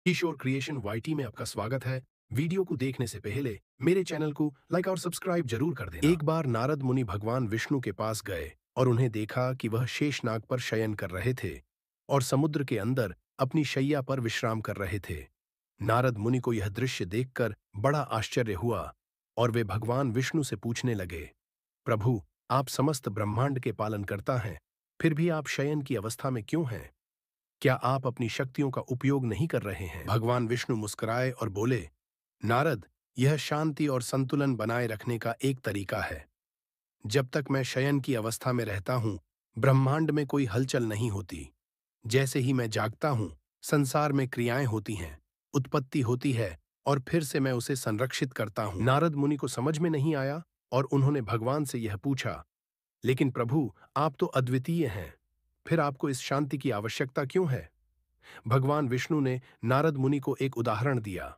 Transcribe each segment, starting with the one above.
किशोर creation YT में आपका स्वागत है। वीडियो को देखने से पहले मेरे चैनल को लाइक और सब्सक्राइब जरूर कर देना। एक बार नारद मुनि भगवान विष्णु के पास गए और उन्हें देखा कि वह शेषनाग पर शयन कर रहे थे और समुद्र के अंदर अपनी शैया पर विश्राम कर रहे थे। नारद मुनि को यह दृश्य देखकर बड़ा आश्चर्य हुआ और वे भगवान विष्णु से पूछने लगे, प्रभु, आप समस्त ब्रह्मांड के पालनकर्ता हैं, फिर भी आप शयन की अवस्था में क्यों हैं? क्या आप अपनी शक्तियों का उपयोग नहीं कर रहे हैं? भगवान विष्णु मुस्कुराए और बोले, नारद, यह शांति और संतुलन बनाए रखने का एक तरीका है। जब तक मैं शयन की अवस्था में रहता हूं, ब्रह्मांड में कोई हलचल नहीं होती। जैसे ही मैं जागता हूं, संसार में क्रियाएं होती हैं, उत्पत्ति होती है और फिर से मैं उसे संरक्षित करता हूं। नारद मुनि को समझ में नहीं आया और उन्होंने भगवान से यह पूछा, लेकिन प्रभु, आप तो अद्वितीय हैं, फिर आपको इस शांति की आवश्यकता क्यों है? भगवान विष्णु ने नारद मुनि को एक उदाहरण दिया।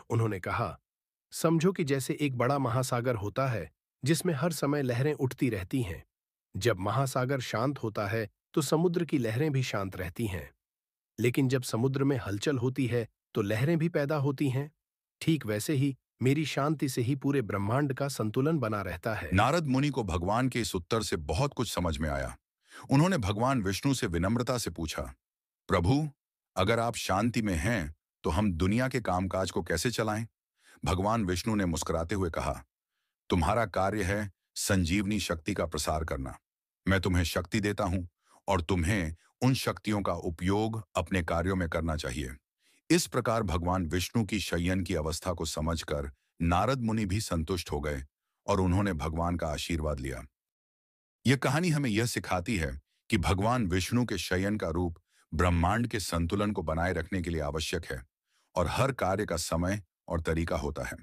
उन्होंने कहा, समझो कि जैसे एक बड़ा महासागर होता है जिसमें हर समय लहरें उठती रहती हैं। जब महासागर शांत होता है तो समुद्र की लहरें भी शांत रहती हैं। लेकिन जब समुद्र में हलचल होती है तो लहरें भी पैदा होती हैं। ठीक वैसे ही मेरी शांति से ही पूरे ब्रह्मांड का संतुलन बना रहता है। नारद मुनि को भगवान के इस उत्तर से बहुत कुछ समझ में आया। उन्होंने भगवान विष्णु से विनम्रता से पूछा, प्रभु, अगर आप शांति में हैं तो हम दुनिया के कामकाज को कैसे चलाएं? भगवान विष्णु ने मुस्कुराते हुए कहा, तुम्हारा कार्य है संजीवनी शक्ति का प्रसार करना। मैं तुम्हें शक्ति देता हूं और तुम्हें उन शक्तियों का उपयोग अपने कार्यों में करना चाहिए। इस प्रकार भगवान विष्णु की शयन की अवस्था को समझकर नारद मुनि भी संतुष्ट हो गए और उन्होंने भगवान का आशीर्वाद लिया। यह कहानी हमें यह सिखाती है कि भगवान विष्णु के शयन का रूप ब्रह्मांड के संतुलन को बनाए रखने के लिए आवश्यक है और हर कार्य का समय और तरीका होता है।